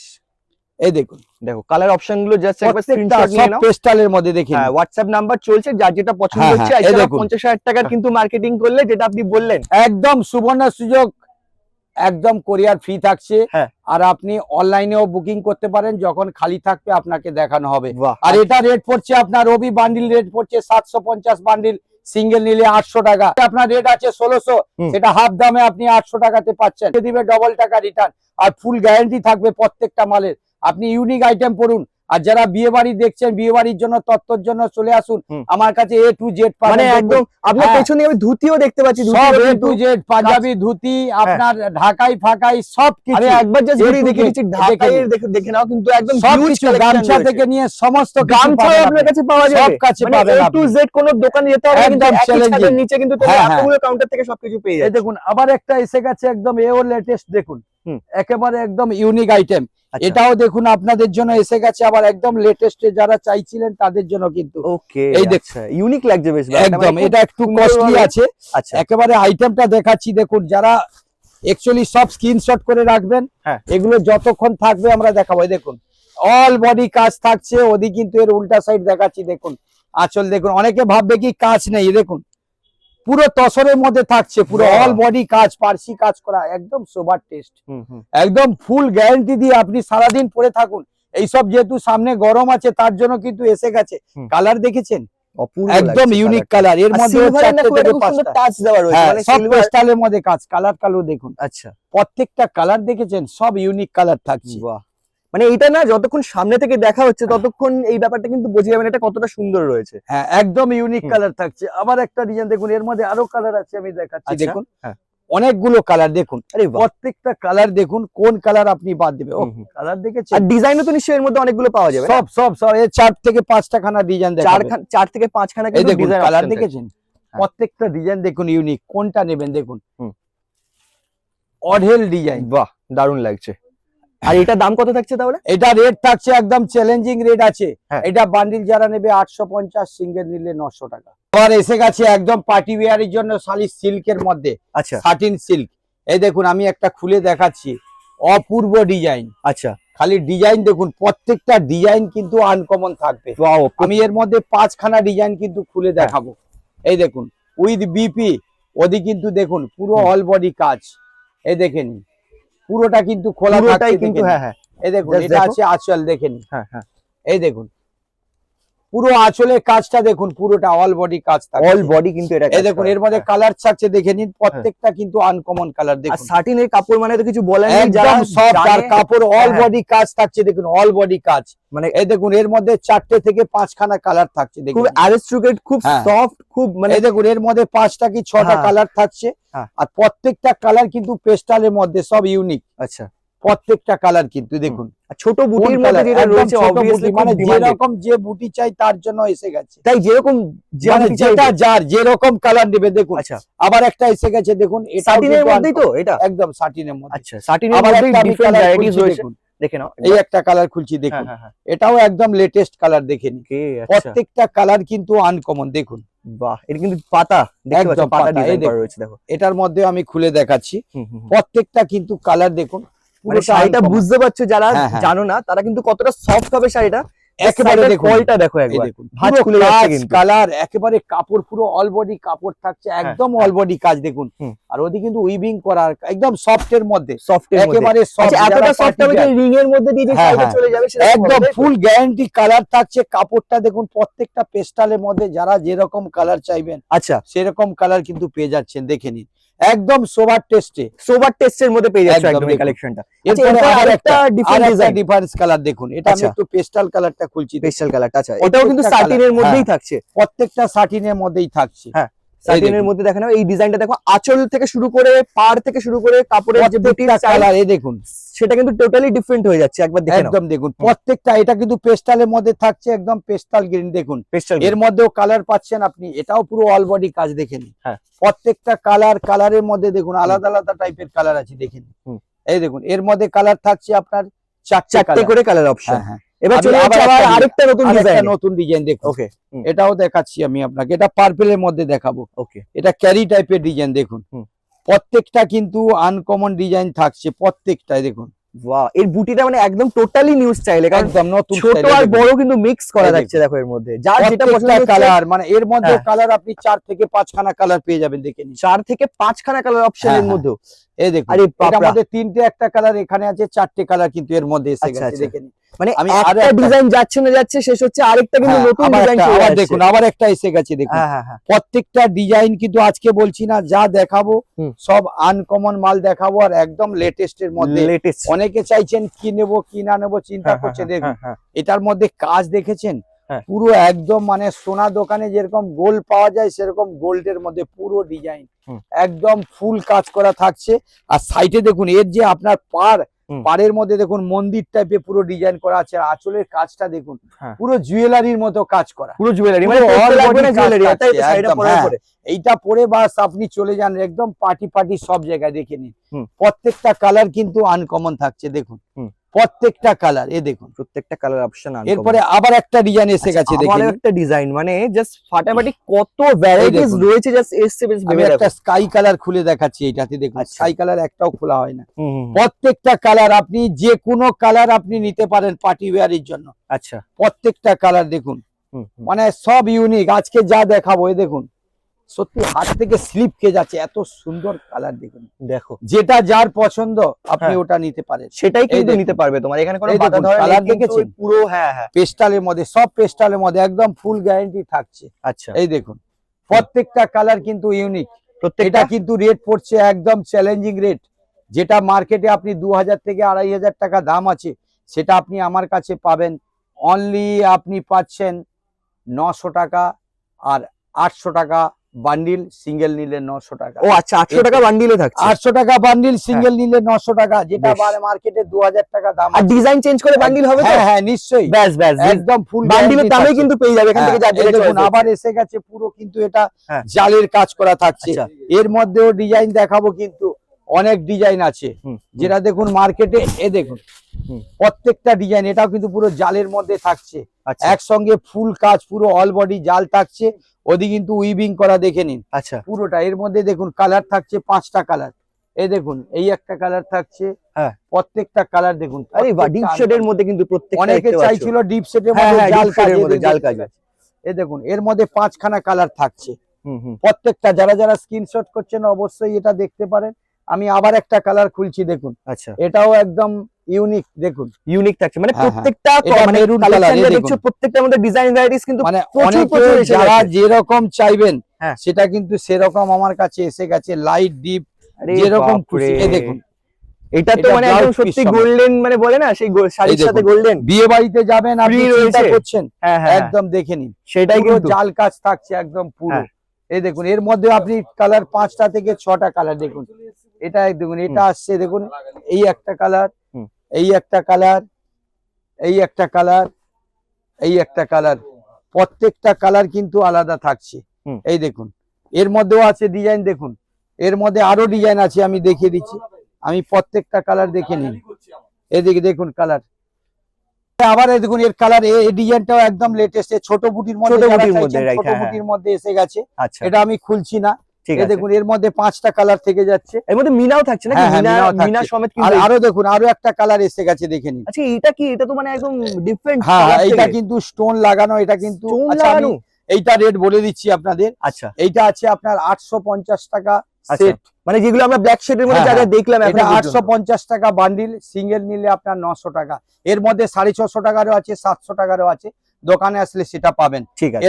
এই দেখুন দেখো কালার অপশন গুলো জাস্ট একবার প্রত্যেকটা স্ক্রিনশট নিয়ে সব নাও। পেস্টালের মধ্যে দেখেন। হ্যাঁ, হোয়াটসঅ্যাপ নাম্বার চলছে, যার যেটা পছন্দ হ্যাঁ, হচ্ছে। হ্যাঁ, এই এছাড়া দেখুন। 50,000 টাকার কিন্তু মার্কেটিং করলে, যেটা আপনি বললেন, একদম সুবর্ণ সুযোগ, একদম কোরিয়ার ফ্রি থাকছে। হ্যাঁ। আর আপনি অনলাইনেও বুকিং করতে পারেন, যখন খালি থাকবে আপনাকে দেখানো হবে। বাহ। আর এটা রেট পড়ছে আপনার রবি বান্ডিল রেট পড়ছে 750, বান্ডিল সিঙ্গেল নিলে 800 টাকা। আপনার রেট আছে 1600, হুম। সেটা হাফ দামে আপনি 800 টাকাতে পাচ্ছেন। দিবে ডবল টাকা রিটার্ন, আর ফুল গ্যারান্টি থাকবে প্রত্যেকটা মালের। আপনি ইউনিক আইটেম পড়ুন। আর যারা বিয়ে বাড়ি দেখছেন, বিয়ে বাড়ির জন্য তত্ত্বর জন্য চলে আসুন হুম। আমার কাছে A to Z মানে একদম আপনার হ্যাঁ। পেছনে আমি ধুতিও দেখতে পাচ্ছি, সব ধুতিও A কিন্তু to Z, পাঞ্জাবি ধুতি, আপনার ঢাকাই ফাকাই সব আমি কিছু। একবার জাস্ট A ঘুরিয়ে to দেখিয়ে Z দিচ্ছি, দেখে ঢাকাই নিন। দেখে নাও, কিন্তু একদম সব হিউজ কিছু, গামছা থেকে নিয়ে সমস্ত কিছু গামছাও পাবেন আপনার আপনি। কাছে পাওয়া যাবে। সব কাছে মানে পাবেন A to আপনি। Z কোন দোকানে যেতে হবে না, কিন্তু একদম একই ছাদের challenging। নিচে কিন্তু তুমি হ্যাঁ, হ্যাঁ। এতগুলো কাউন্টার থেকে সবকিছু পেয়ে এই যাবে। দেখুন আবার একটা এসে গেছে একদম এও লেটেস্ট দেখুন। হুম। একেবারে একদম ইউনিক আইটেম। আচ্ছা। এটাও দেখুন আপনাদের জন্য এসে গেছে আবার একদম লেটেস্টে, যারা চাইছিলেন তাদের জন্য কিন্তু। ওকে, এই দেখ- আচ্ছা, ইউনিক লাগছে বেশ ব্যাপারটা, একদম মানে খুব এটা একটু সুন্দর কস্টলি ভাবে- আছে। আচ্ছা, একেবারে আইটেমটা দেখাচ্ছি দেখুন। যারা অ্যাকচুয়ালি সব স্ক্রিনশট করে রাখবেন। হ্যাঁ। এগুলো যতক্ষণ থাকবে আমরা দেখাবো। এই দেখুন অল বডি কাজ থাকছে, ওদিকে কিন্তু এর উল্টা সাইড দেখাচ্ছি দেখুন। আঁচল দেখুন, অনেকে ভাববে কি কাজ নেই, দেখুন পুরো তসরের মধ্যে থাকছে, পুরো বাহ। অল বডি কাজ, পার্সি কাজ করা, একদম সোবার টেস্ট, একদম ফুল গ্যারান্টি দিয়ে আপনি সারাদিন পরে থাকুন। এইসব যেহেতু সামনে গরম আছে তার জন্য কিন্তু এসে গেছে। কালার দেখেছেন একদম ইউনিক কালার, এর মধ্যে টাচ দেওয়া রয়েছে, মানে সব সিলভার। স্টাইলের মধ্যে কাজ, কালার কালো দেখুন, আচ্ছা, প্রত্যেকটা কালার দেখেছেন সব ইউনিক কালার থাকছে। বাহ। মানে এটা না যতক্ষণ সামনে থেকে দেখা হচ্ছে ততক্ষণ এই ব্যাপারটা কিন্তু বোঝা যাবে না এটা কতটা সুন্দর রয়েছে। হ্যাঁ, একদম ইউনিক কালার থাকছে। আবার একটা ডিজাইন দেখুন, এর মধ্যে আরো কালার আছে, আমি দেখাচ্ছি আচ্ছা, দেখুন। হ্যাঁ। অনেকগুলো কালার দেখুন, আরে বাহ। প্রত্যেকটা কালার দেখুন, কোন কালার আপনি বাদ দেবে। ও কালার দেখেছেন, আর ডিজাইনও তো নিশ্চয়ই এর মধ্যে অনেকগুলো পাওয়া যাবে। সব সব সব এই 4 থেকে 5টা খানা ডিজাইন দেখাবো। 4 থেকে 5 খানা এই কিন্তু দেখুন ডিজাইন কালার দেখেছেন, প্রত্যেকটা ডিজাইন দেখুন ইউনিক, কোনটা নেবেন দেখুন। অঢেল ডিজাইন, বাহ, দারুণ লাগছে। আর এটা দাম কত থাকছে তাহলে? এটা রেট থাকছে একদম চ্যালেঞ্জিং রেট আছে। হ্যাঁ। এটা বান্ডিল যারা নেবে 850, সিঙ্গেল নিলে 900 টাকা। আবার এসে গেছে একদম পার্টি ওয়্যারের জন্য শালি সিল্কের মধ্যে, আচ্ছা সাটিন সিল্ক। এই দেখুন আমি একটা খুলে দেখাচ্ছি, অপূর্ব ডিজাইন। আচ্ছা, খালি ডিজাইন দেখুন, প্রত্যেকটা ডিজাইন কিন্তু আনকমন থাকবে। ওয়াও। আমি এর মধ্যে 5 খানা ডিজাইন কিন্তু খুলে দেখাবো। এই দেখুন উইথ বিপি, ওদি কিন্তু দেখুন পুরো অল বডি কাজ। এই দেখেন পুরোটা কিন্তু খোলা থাকছে কিন্তু। হ্যাঁ হ্যাঁ, এই দেখুন Just এটা দেখো। আছে আঁচল, দেখেন হ্যাঁ হ্যাঁ, এই দেখুন পুরো আঁচলের কাজটা দেখুন, পুরোটা অল বডি কাজ থাকছে। অল বডি কিন্তু এটা এই দেখুন এর মধ্যে কালার থাকছে, দেখে নিন প্রত্যেকটা কিন্তু আনকমন কালার আর দেখুন। সাটিনের কাপড় মানে তো কিছু বলার নেই, যারা একদম সফট আর জানে- কাপড় অল হ্যাঁ। বডি কাজ থাকছে দেখুন, অল বডি কাজ। মানে এই দেখুন এর মধ্যে 4টে থেকে 5 খানা কালার থাকছে খুব দেখুন। অ্যারিস্টোক্রেট, খুব হ্যাঁ। সফট, খুব মানে এই দেখুন এর মধ্যে 5টা কি 6টা হ্যাঁ। কালার থাকছে, হ্যাঁ। আর প্রত্যেকটা কালার কিন্তু পেস্টালের মধ্যে সব ইউনিক, আচ্ছা। প্রত্যেকটা কালার কিন্তু দেখুন। আর ছোট কোন বুটির মধ্যে কালার, যেটা একদম রয়েছে ছোট obviously বুটি, খুব মানে demanded। যেরকম যে বুটি চাই তার জন্য এসে গেছে। তাই যেরকম মানে যেটা যার যেরকম কালার নেবে দেখুন। আচ্ছা, আবার একটা এসে গেছে দেখুন, এটা সাটিনের মধ্যেই তো এটা? একদম সাটিনের মধ্যে। আচ্ছা, সাটিনের আবার মধ্যেই একটা আমি ডিফারেন্ট কালার ভ্যারাইটিস খুলছি রয়েছে, দেখুন, দেখে নাও। এই একটা কালার খুলছি দেখুন, হ্যাঁ হ্যাঁ, এটাও একদম লেটেস্ট কালার, দেখেন ওকে, আচ্ছা। প্রত্যেকটা কালার কিন্তু আনকমন দেখুন। বাহ, এটা কিন্তু পাতা, দেখতে পাচ্ছ একদম পাতা পাতা, ডিজাইন এই করা দেখুন। রয়েছে, দেখো। এটার মধ্যে আমি খুলে দেখাচ্ছি, হুম, হুম, হুম। প্রত্যেকটা কিন্তু কালার দেখুন, মানে পুরোটা শাড়িটা uncommon। বুঝতে পারছো যারা হ্যাঁ, হ্যাঁ। জানো না তারা কিন্তু কতটা সফট হবে শাড়িটা। একেবারে দেখুন, ফলটা দেখো এই একবার, দেখুন ভাঁজ পুরো খুলে যাচ্ছে কাজ, কিন্তু। কালার একেবারে কাপড় পুরো অল বডি কাপড় থাকছে, একদম অল বডি কাজ দেখুন। হুম। আর ওদি কিন্তু উইভিং করা, একদম সফট এর মধ্যে, সফটের মধ্যে একেবারে সফট, আচ্ছা, এতটা সফট হবে যে রিং এর মধ্যে দিয়ে যে হ্যাঁ, শাড়িটা হ্যাঁ। চলে যাবে সেটা একদম ফুল গ্যারান্টি কালার থাকছে। কাপড়টা দেখুন প্রত্যেকটা পেস্টালের মধ্যে, যারা যেরকম কালার চাইবেন আচ্ছা, সেরকম কালার কিন্তু পেয়ে যাচ্ছেন, দেখে নিন একদম সোবার টেস্টে। সোবার টেস্টের মধ্যে পেয়ে যাচ্ছে একদম একদম এই দেখুন। কালেকশনটা। এরপরে এরপরে আবার আরেকটা একটা ডিফারেন্ট ডিজাইন, ডিফারেন্স কালার দেখুন, এটা আমি আচ্ছা। একটু পেস্টাল কালারটা খুলছি দেখুন। স্পেশাল কালারটা। আচ্ছা, এটাও কিন্তু প্রত্যেকটা সাটিনের colour, মধ্যেই হ্যাঁ। থাকছে। প্রত্যেকটা সাটিনের মধ্যেই থাকছে। হ্যাঁ, সাটিনের দেখুন। মধ্যে দেখো না, এই ডিজাইনটা দেখো, আঁচল থেকে শুরু করে পাড় থেকে শুরু করে কাপড়ের যে বুটির প্রত্যেকটা স্টাইল কালার এই দেখুন, সেটা কিন্তু টোটালি ডিফারেন্ট হয়ে যাচ্ছে, একবার দেখে নাও। একদম দেখুন প্রত্যেকটা, এটা কিন্তু পেস্টালের মধ্যে থাকছে, একদম পেস্টাল গ্রিন দেখুন। পেস্টাল এর মধ্যেও কালার পাচ্ছেন আপনি, এটাও পুরো অল বডি কাজ, দেখেন হ্যাঁ। প্রত্যেকটা কালারের মধ্যে দেখুন আলাদা আলাদা টাইপের কালার আছে, দেখেন হুম। এই দেখুন এর মধ্যে কালার থাকছে আপনার 4টে চারটে করে কালার অপশন। হ্যাঁ। এবার আমি চলে আবার যাচ্ছে আবার একটা আরেকটা নতুন আরেকটা ডিজাইন। নতুন ডিজাইন দেখুন, ওকে, এটাও দেখাচ্ছি আমি আপনাকে, এটা পার্পেলের মধ্যে দেখাবো। ওকে, এটা ক্যারি টাইপের ডিজাইন দেখুন, হুম। প্রত্যেকটা কিন্তু আনকমন ডিজাইন থাকছে, প্রত্যেকটাই দেখুন। বাহ, এর বুটিটা মানে একদম টোটালি নিউ স্টাইলে, কারণ একদম নতুন ছোট style এর আর দেখুন। বড় কিন্তু মিক্স করা এই যাচ্ছে, দেখো এর মধ্যে যার যেটা পছন্দ প্রত্যেকটা হচ্ছে। কালার, মানে এর মধ্যে হ্যাঁ। কালার আপনি 4 থেকে 5 খানা কালার পেয়ে যাবেন, দেখে নিন। 4 থেকে 5 খানা কালার অপশন হ্যাঁ, এর হ্যাঁ। মধ্যে। এই দেখুন আরে এটার বাপরা। মধ্যে 3টে একটা কালার, এখানে আছে 4টে কালার কিন্তু এর মধ্যে এসে আচ্ছা, গেছে, আচ্ছা। দেখে নিন। মানে আমি একটা আরো একটা- ডিজাইন যাচ্ছে না যাচ্ছে শেষ হচ্ছে, আরেকটা কিন্তু হ্যাঁ, নতুন আবার ডিজাইন একটা, চলে আবার আসছে। দেখুন আবার একটা এসে গেছে দেখুন। হ্যাঁ হ্যাঁ হ্যাঁ, প্রত্যেকটা ডিজাইন কিন্তু আজকে বলছি না, যা দেখাবো হুম। সব আনকমন মাল দেখাবো, আর একদম লেটেস্ট এর মধ্যে। লেটেস্ট। অনেকে চাইছেন কি নেবো কি না নেবো চিন্তা করছে, দেখুন এটার মধ্যে কাজ দেখেছেন, হ্যাঁ। পুরো একদম মানে সোনা দোকানে যেরকম গোল্ড পাওয়া যায় সেরকম গোল্ডের মধ্যে পুরো ডিজাইন, হুম। একদম ফুল কাজ করা থাকছে। আর সাইডে দেখুন এর যে আপনার হুম। পাড়ের মধ্যে দেখুন মন্দির টাইপের পুরো ডিজাইন করা আছে, আর আঁচলের কাজটা দেখুন হ্যাঁ। পুরো জুয়েলারির মতো কাজ করা, পুরো জুয়েলারি, পুরো মানে all body কাজ জুয়েলারি, থাকছে, তাই তো শাড়িটা একদম, পরার হ্যাঁ। পরে। এইটা পরে বাস আপনি চলে যান একদম পার্টি সব জায়গায়, দেখে নিন। হুম। প্রত্যেকটা কালার কিন্তু আনকমন থাকছে দেখুন। হুম। প্রত্যেকটা কালার এ দেখুন, প্রত্যেকটা কালার অপশন। এরপরে আবার একটা ডিজাইন এসে গেছে আবার দেখেন, একটা ডিজাইন, মানে জাস্ট ফাটাফাটি কত ভ্যারাইটিস দেখুন। রয়েছে, জাস্ট এসছে বেশ আমি ভেবে একটা দেখো। স্কাই কালার খুলে দেখাচ্ছি, এটাতে দেখুন আচ্ছা। স্কাই কালার একটাও খোলা হয় না। হুম, হুম, হুম। প্রত্যেকটা কালার আপনি যে কোনো কালার আপনি নিতে পারেন পার্টি ওয়্যারের জন্য। আচ্ছা। প্রত্যেকটা কালার দেখুন, হুম, হুম। মানে সব ইউনিক। আজকে যা দেখাবো এই দেখুন, সত্যি হাত থেকে স্লিপ খেয়ে যাচ্ছে, এত সুন্দর কালার দেখুন। দেখো, যেটা যার পছন্দ আপনি হ্যাঁ। ওটা নিতে পারেন, সেটাই কিন্তু দেখুন। নিতে পারবে, তোমার এখানে কোনো এই বাধা দেখুন, ধরা নেই কালার কিন্তু দেখেছেন? পুরো, হ্যাঁ হ্যাঁ। পেস্টালের মধ্যে, সব পেস্টালের মধ্যে একদম ফুল গ্যারান্টি থাকছে। আচ্ছা, এই দেখুন, প্রত্যেকটা কালার কিন্তু ইউনিক। প্রত্যেকটা এটা কিন্তু রেট পড়ছে একদম চ্যালেঞ্জিং রেট, যেটা মার্কেটে আপনি 2000 থেকে 2500 টাকা দাম আছে, সেটা আপনি আমার কাছে পাবেন অনলি, আপনি পাচ্ছেন 900 টাকা। আর 800 টাকা বান্ডিল, সিঙ্গেল নিলে 900 টাকা। ও আচ্ছা, 800 টাকা বান্ডিলে থাকছে। 800 টাকা বান্ডিল, সিঙ্গেল নিলে 900 টাকা, যেটা বেশ। মার্কেটে 2000 টাকা দাম আর আছে। ডিজাইন চেঞ্জ করে বান্ডিল হবে তো? হ্যাঁ হ্যাঁ নিশ্চয়ই, ব্যাস ব্যাস, একদম ফুল বান্ডিলের দামে কিন্তু পেয়ে যাবে এখান থেকে, যার যেটা দেখুন choice আবার হচ্ছে। এসে গেছে পুরো, কিন্তু এটা হ্যাঁ। জালের কাজ করা থাকছে। আচ্ছা। এর মধ্যেও ডিজাইন দেখাবো, কিন্তু অনেক ডিজাইন আছে, হুম, যেটা দেখুন মার্কেটে এ দেখুন হুম। প্রত্যেকটা ডিজাইন, এটাও কিন্তু পুরো জালের মধ্যে থাকছে। আচ্ছা একসঙ্গে ফুল কাজ, পুরো অল বডি জাল থাকছে, ওদিকে কিন্তু উইভিং করা, দেখে নিন আচ্ছা। পুরোটা। এর মধ্যে দেখুন কালার থাকছে 5টা কালার। এই দেখুন, এই একটা কালার থাকছে, হ্যাঁ। প্রত্যেকটা কালার দেখুন। আরে বাহ, ডিপ প্রত্যেকটা শেডের মধ্যে কিন্তু প্রত্যেকটা অনেকে দেখতে পাচ্ছ। চাইছিল ডিপ সেটের হ্যাঁ, মধ্যে হ্যাঁ, জাল deep shade এর কাজ, মধ্যে জাল কাজ আছে। এই দেখুন এর মধ্যে 5খানা কালার থাকছে। হুম, হুম। প্রত্যেকটা, যারা যারা স্ক্রিনশট করছেন অবশ্যই এটা দেখতে পারেন। আমি আবার একটা কালার খুলছি, দেখুন আচ্ছা, এটাও একদম ইউনিক, দেখুন ইউনিক থাকছে, মানে হ্যাঁ, হ্যাঁ। প্রত্যেকটা এটা মানে maroon কালেকশন colour, এই দেখছো, দেখুন। প্রত্যেকটার মধ্যে ডিজাইন ভ্যারাইটিস কিন্তু মানে প্রচুর অনেকে প্রচুর এসে যারা গেছে। যেরকম চাইবেন হ্যাঁ। সেটা কিন্তু সেরকম আমার কাছে এসে গেছে, লাইট ডিপ আরে যেরকম বাপরে। খুশি। এই দেখুন, এটা তো এটা মানে blouse একদম piece সত্যি সমেত। গোল্ডেন, মানে বলে না সেই শাড়ির দেখুন, সাথে গোল্ডেন। বিয়ে বাড়িতে যাবেন আপনি, Free চিন্তা রয়েছে। করছেন, হ্যাঁ হ্যাঁ, একদম দেখে নিন, সেটাই পুরো কিন্তু। জাল কাজ থাকছে একদম পুরো। হ্যাঁ। এই দেখুন, এর মধ্যে আপনি কালার 5টা থেকে 6টা কালার দেখুন। এটা দেখুন, এটা আসছে দেখুন, এই একটা কালার, হুম। এই একটা কালার, এই একটা কালার, এই একটা কালার, প্রত্যেকটা কালার কিন্তু আলাদা থাকছে। হুম। এই দেখুন, এর মধ্যেও আছে ডিজাইন, দেখুন এর মধ্যে আরো ডিজাইন আছে, আমি দেখিয়ে দিচ্ছি। আমি প্রত্যেকটা কালার দেখে নিন, এদিকে দেখুন কালার। আবার এই দেখুন এর কালার, এই ডিজাইনটাও একদম লেটেস্ট, ছোট বুটির মধ্যে, ছোট যারা বুটির চাইছেন, মধ্যে, right, ছোট হ্যাঁ, বুটির মধ্যে এসে গেছে। আচ্ছা, এটা আমি খুলছি না, ঠিক এই আছে। দেখুন এর মধ্যে 5টা কালার থেকে যাচ্ছে। এর মধ্যে মিনাও থাকছে নাকি? হ্যাঁ, হ্যাঁ, মিনা, মিনাও থাকছে। মিনা সমেত আর কিন্তু। আরো দেখুন, আরো একটা কালার এসে গেছে, দেখে নিন। আচ্ছা, এটা কি? এটা তো মানে একদম ডিফারেন্ট হ্যাঁ, কালার এইটা থেকে। কিন্তু স্টোন লাগানো, এটা কিন্তু স্টোন আচ্ছা, আমি লাগানো? এইটা রেট বলে দিচ্ছি আপনাদের। আচ্ছা এইটা আছে আপনার 850 টাকা আচ্ছা, সেট। মানে যেগুলো আমরা ব্ল্যাক শেডের মধ্যে হ্যাঁ, যা যা দেখলাম এখন এটা 850 টাকা বান্ডিল, সিঙ্গেল নিলে আপনার 900 টাকা। এর মধ্যে 650 টাকারও আছে, 700 টাকারও আছে, দোকানে আসলে সেটা পাবেন। ঠিক আছে।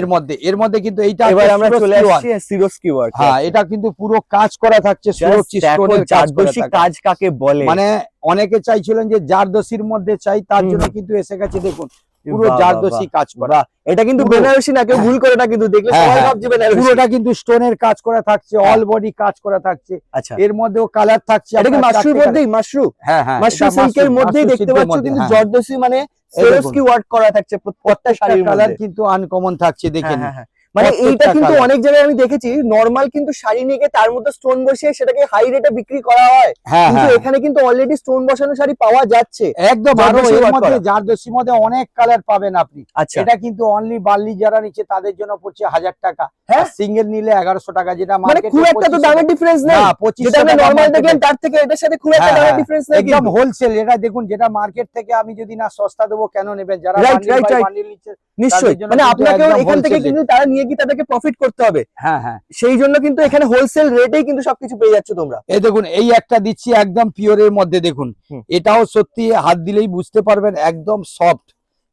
এর মধ্যে কিন্তু এইটা এবার আছে আমরা চলে Swarovski work। আসছি সিরোস্কি ওয়ার্ক। হ্যাঁ, এটা কিন্তু পুরো কাজ করা থাকছে, সুরক্ষিত স্টোনের কাজ করা জারদোসি থাকে। কাজ কাকে বলে? মানে অনেকে চাইছিলেন যে জারদোসির মধ্যে চাই, তার হুম, জন্য হুম। কিন্তু এসে গেছে, দেখুন পুরো বাহ, বাহ, জারদোসি বাহ। কাজ করা। বাহ, এটা কিন্তু পুরো- বেনারসি না, কেউ ভুল করে না কিন্তু, দেখলে হ্যাঁ, সবাই হ্যাঁ। ভাবছে বেনারসি। পুরোটা কিন্তু স্টোনের কাজ করা থাকছে, হ্যাঁ। অল বডি কাজ করা থাকছে। আচ্ছা, এর মধ্যেও কালার থাকছে, এটা কি আপনার মাশরুর 4টে মধ্যেই? মাশরু, colour। হ্যাঁ হ্যাঁ, মাশরু এটা সিল্কের মাশরু মধ্যেই দেখতে silk এর পাচ্ছ মধ্যে, কিন্তু হ্যাঁ। জর্দোসি মানে সিরোস্কি ওয়ার্ক করা থাকছে প্রত্যেকটা শাড়ির কালার মধ্যে। কিন্তু আনকমন থাকছে, দেখে হ্যাঁ, নিন। হ্যাঁ, হ্যাঁ। মানে প্রত্যেকটা এইটা কিন্তু colour। অনেক জায়গায় আমি দেখেছি, নরমাল কিন্তু শাড়ি নিয়ে গিয়ে তার মধ্যে স্টোন বসিয়ে সেটাকে হাই রেটে বিক্রি করা হয়, হ্যাঁ কিন্তু হ্যাঁ, এখানে কিন্তু অলরেডি স্টোন বসানো শাড়ি পাওয়া যাচ্ছে। একদম। আরো জারদোসি এর work মধ্যে করা। জারদোসির মধ্যে অনেক কালার পাবেন আপনি। আচ্ছা, এটা কিন্তু অনলি বার্লি যারা নিচ্ছে তাদের জন্য পড়ছে 1000 টাকা, হ্যাঁ? সিঙ্গেল নিলে 1100 টাকা, যেটা মানে মার্কেটে খুব একটা তো দামের ডিফারেন্স নেই, না, 2500 যেটা আমরা টাকা নরমাল market দেখলাম এ। তার থেকে এটার সাথে খুব একটা হ্যাঁ, দামের হ্যাঁ, ডিফারেন্স নেই একদম কিন্তু। হোলসেল। এটা দেখুন, যেটা মার্কেট থেকে আমি যদি না সস্তা দেবো কেন নেবেন, যারা Right, bundle right, by right. Bundle নিচ্ছে নিশ্চয়ই, তাদের জন্য মানে কিন্তু আপনাকেও একদম এখান থেকে wholesale কিন্তু তারা নিয়ে গিয়ে তাদেরকে প্রফিট করতে হবে, হ্যাঁ হ্যাঁ। সেই জন্য কিন্তু এখানে হোলসেল রেটেই কিন্তু সবকিছু পেয়ে যাচ্ছ তোমরা। এই দেখুন, এই একটা দিচ্ছি একদম পিওরের মধ্যে, দেখুন হুম। এটাও সত্যি হাত দিলেই বুঝতে পারবেন, একদম সফট,